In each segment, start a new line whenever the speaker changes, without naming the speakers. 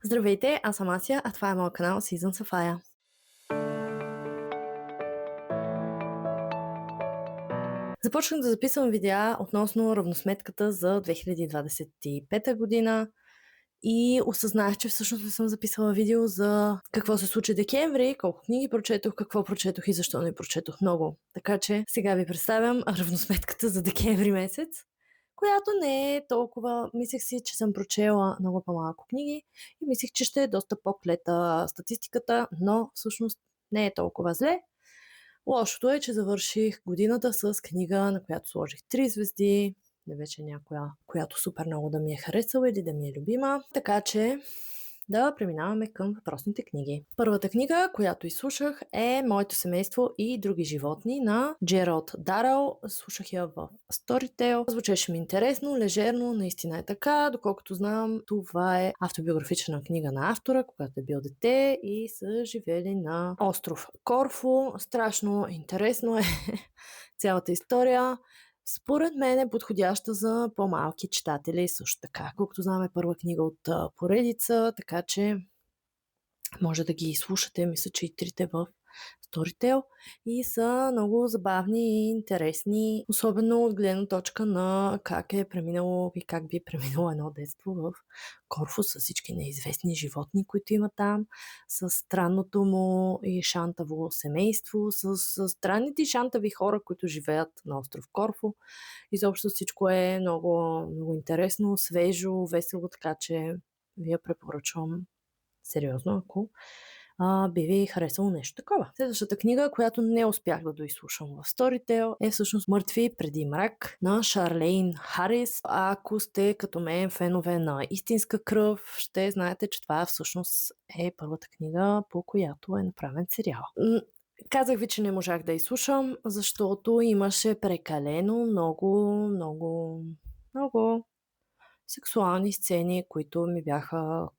Здравейте, аз съм Ася, а това е моят канал Season Сафая. Започнах да записвам видеа относно равносметката за 2025 година и осъзнах, че всъщност не съм записала видео за какво се случи декември, колко книги прочетох, какво прочетох и защо не прочетох много. Така че сега ви представям равносметката за декември месец, която не е толкова... Мислех си, че съм прочела много по-малко книги и мислех, че ще е доста по-клета статистиката, но всъщност не е толкова зле. Лошото е, че завърших годината с книга, на която сложих 3 звезди, не вече някоя, която супер много да ми е харесала или да ми е любима. Така че да преминаваме към въпросните книги. Първата книга, която изслушах, е Моето семейство и други животни на Джералд Даръл. Слушах я в Storytel. Звучеше ми интересно, лежерно, наистина е така. Доколкото знам, това е автобиографична книга на автора, когато е бил дете и са живели на остров Корфу. Страшно интересно е цялата история. Според мен е подходяща за по-малки читатели също така. Колкото знам е първа книга от поредица, така че може да ги слушате, мисля, че и трите в Storytel и са много забавни и интересни, особено от гледна точка на как е преминало и как би е преминало едно детство в Корфу с всички неизвестни животни, които има там, с странното му и шантаво семейство, с странните и шантави хора, които живеят на остров Корфу. Изобщо всичко е много, много интересно, свежо, весело, така че ви я препоръчвам сериозно, ако би ви харесало нещо такова. Следващата книга, която не успях да доизслушам в Storytel, е всъщност Мъртви преди мрак на Шарлейн Харис. Ако сте като мен фенове на истинска кръв, ще знаете, че това всъщност е първата книга, по която е направен сериал. Казах ви, че не можах да изслушам, защото имаше прекалено много сексуални сцени, които ми бяха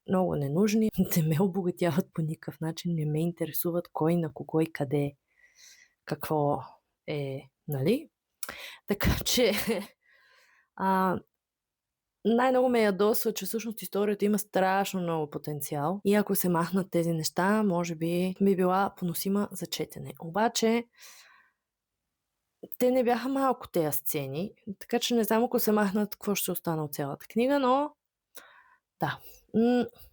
много ненужни, не ме обогатяват по никакъв начин, не ме интересуват кой на кого и къде, какво е, нали? Така че най-много ме ядосва, че всъщност историята има страшно много потенциал и ако се махнат тези неща, може би била поносима за четене. Обаче те не бяха малко тези сцени, така че не знам ако се махнат какво ще остане от цялата книга, но да.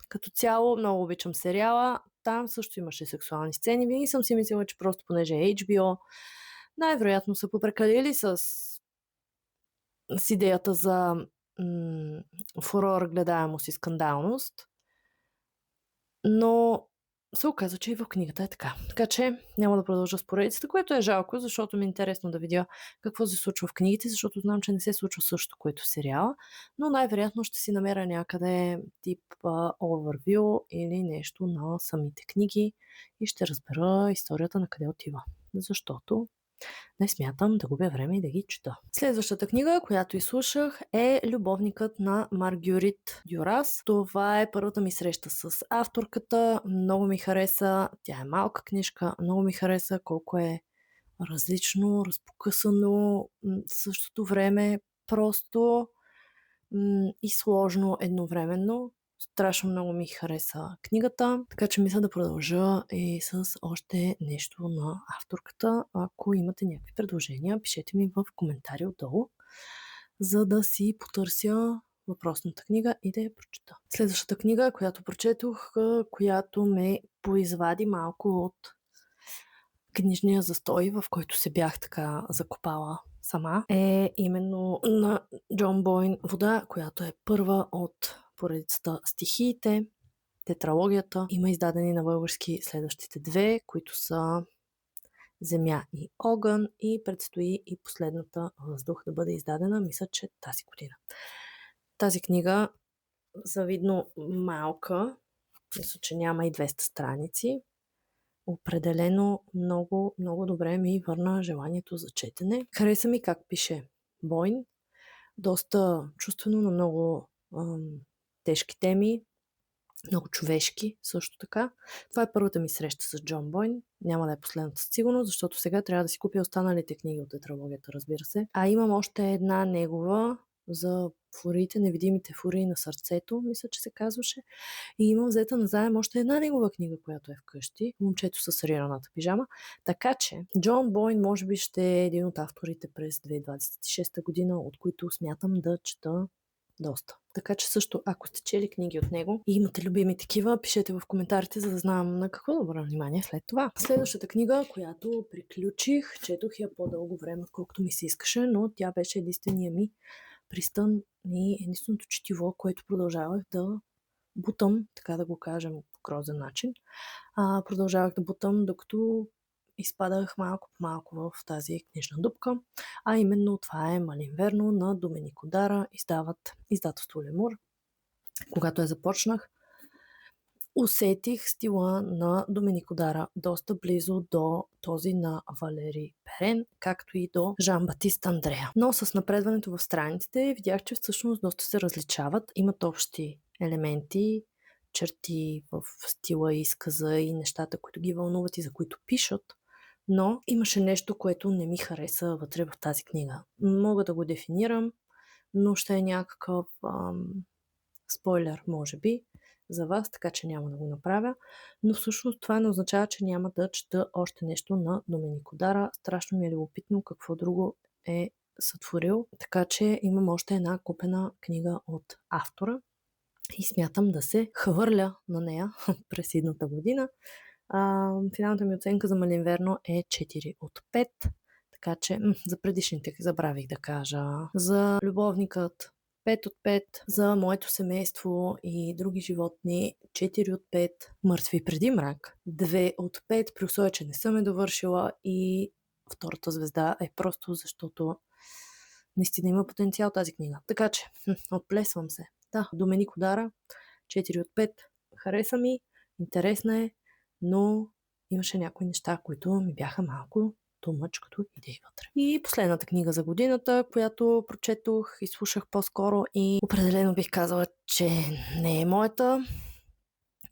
Като цяло много обичам сериала. Там също имаше сексуални сцени. Винаги съм си мислила, че просто понеже е HBO, най-вероятно са попрекалили с идеята за фурор, гледаемост и скандалност. Но се оказа, че и в книгата е така. Така че няма да продължа с поредицата, което е жалко, защото ми е интересно да видя какво се случва в книгите, защото знам, че не се случва също, което в сериала, но най-вероятно ще си намеря някъде тип overview или нещо на самите книги и ще разбера историята на къде отива. Защото не смятам да губя време и да ги чета. Следващата книга, която изслушах, е Любовникът на Маргюрит Дюрас. Това е първата ми среща с авторката. Много ми хареса. Тя е малка книжка. Много ми хареса колко е различно, разпокъсано, в същото време просто и сложно едновременно. Страшно много ми хареса книгата, така че мисля да продължа и с още нещо на авторката. Ако имате някакви предложения, пишете ми в коментари отдолу, за да си потърся въпросната книга и да я прочета. Следващата книга, която прочетох, която ме поизвади малко от книжния застой, в който се бях така закопала сама, е именно на Джон Бойн Вода, която е първа от поредицата Стихиите, тетралогията. Има издадени на български следващите две, които са Земя и огън и предстои и последната Въздух да бъде издадена, мисля, че тази година. Тази книга завидно малка, мисля, че няма и 200 страници, определено много добре ми върна желанието за четене. Хареса ми как пише Бойн. Доста чувствено на много тежки теми, много човешки също така. Това е първата ми среща с Джон Бойн. Няма да е последната със сигурност, защото сега трябва да си купя останалите книги от тетралогията, разбира се. А имам още една негова за фуриите, невидимите фурии на сърцето, мисля, че се казваше. И имам взета назаем още една негова книга, която е вкъщи. Момчето с рираната пижама. Така че Джон Бойн може би ще е един от авторите през 2026 година, от които смятам да чета доста. Така че също, ако сте чели книги от него и имате любими такива, пишете в коментарите, за да знам на какво да обърна внимание след това. Следващата книга, която приключих, четох я по-дълго време, отколкото ми се искаше, но тя беше единствения ми пристън и единственото четиво, което продължавах да бутам, така да го кажем по грозен начин. Продължавах да бутам, докато изпадах малко по малко в тази книжна дупка. А именно това е Малинверно на Доменико Дара, издават издателство Лемур. Когато я започнах, усетих стила на Доменико Дара доста близо до този на Валери Перен, както и до Жан-Батист Андрея. Но с напредването в страниците видях, че всъщност доста се различават. Имат общи елементи, черти в стила и изказа и нещата, които ги вълнуват и за които пишат. Но имаше нещо, което не ми хареса вътре в тази книга. Мога да го дефинирам, но ще е някакъв спойлер, може би, за вас, така че няма да го направя. Но всъщност това не означава, че няма да чета още нещо на Доменико Дара. Страшно ми е любопитно какво друго е сътворил. Така че имам още една купена книга от автора и смятам да се хвърля на нея през идната година. Финалната ми оценка за Малинверно е 4 от 5. Така че за предишните забравих да кажа. За Любовникът 5 от 5, за Моето семейство и други животни 4 от 5, Мъртви преди мрак 2 от 5, при условие, че не съм довършила, и втората звезда е просто защото наистина има потенциал тази книга. Така че, отплесвам се. Да, Доменико Дара 4 от 5, хареса ми, интересна е, но имаше някои неща, които ми бяха малко тумъч като идеи вътре. И последната книга за годината, която прочетох и слушах по-скоро и определено бих казала, че не е моята,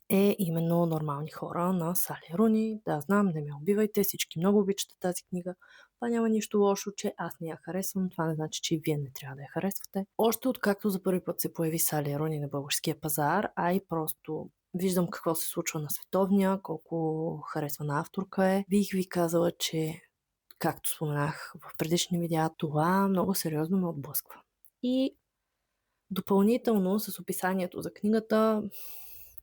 е именно Нормални хора на Сали Руни. Да, знам, не ме убивайте, всички много обичате тази книга. Това няма нищо лошо, че аз не я харесвам. Това не значи, че и вие не трябва да я харесвате. Още откакто за първи път се появи Сали Руни на българския пазар, а и просто виждам какво се случва на световния, колко харесвана авторка е. Бих ви казала, че както споменах в предишни видеа, това много сериозно ме отблъсква. И допълнително с описанието за книгата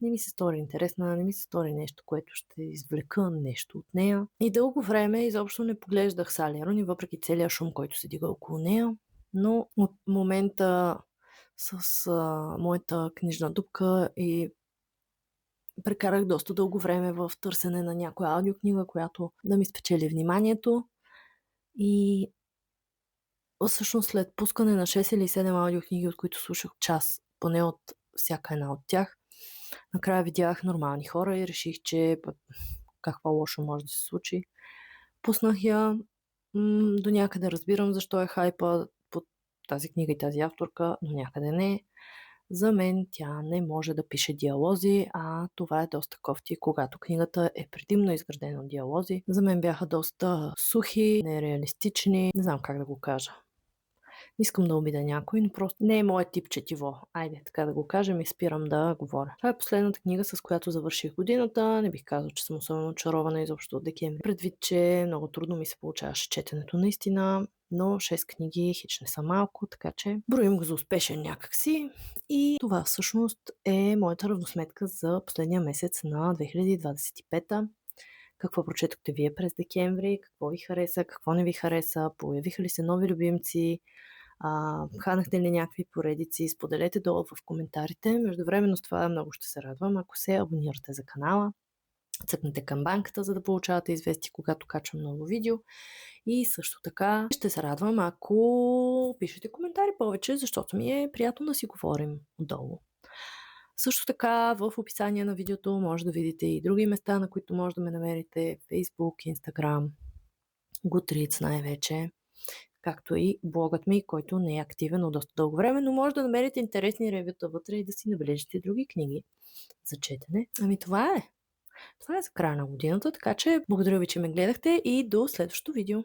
не ми се стори интересна, не ми се стори нещо, което ще извлека нещо от нея. И дълго време изобщо не поглеждах Сали Руни, въпреки целия шум, който се дига около нея. Но от момента с моята книжна дупка и прекарах доста дълго време в търсене на някоя аудиокнига, която да ми спечели вниманието. И всъщност след пускане на 6 или 7 аудиокниги, от които слушах час, поне от всяка една от тях, накрая видях Нормални хора и реших, че какво лошо може да се случи. Пуснах я, до някъде разбирам защо е хайпа под тази книга и тази авторка, до някъде не. За мен тя не може да пише диалози, а това е доста кофти, когато книгата е предимно изградена от диалози. За мен бяха доста сухи, нереалистични, не знам как да го кажа. Искам да обида някой, но просто не е моят тип четиво. Айде, така да го кажем и спирам да говоря. Това е последната книга, с която завърших годината. Не бих казал, че съм особено очарована изобщо от декември. Предвид, че много трудно ми се получаваше четенето наистина, но 6 книги хич не са малко, така че броим го за успешен някакси. И това всъщност е моята равносметка за последния месец на 2025. Какво прочетохте вие през декември, какво ви хареса, какво не ви хареса, появиха ли се нови любимци, ханахте ли някакви поредици, споделете долу в коментарите. Междувременно с това много ще се радвам, ако се абонирате за канала, цъкнете камбанката, за да получавате известие, когато качвам ново видео. И също така ще се радвам, ако пишете коментари повече, защото ми е приятно да си говорим отдолу. Също така в описание на видеото може да видите и други места, на които може да ме намерите: Facebook, Instagram, Goodreads най-вече, както и блогът ми, който не е активен от доста дълго време, но може да намерите интересни ревюта вътре и да си набележите други книги за четене. Ами това е. Това е за края на годината, така че благодаря ви, че ме гледахте и до следващото видео.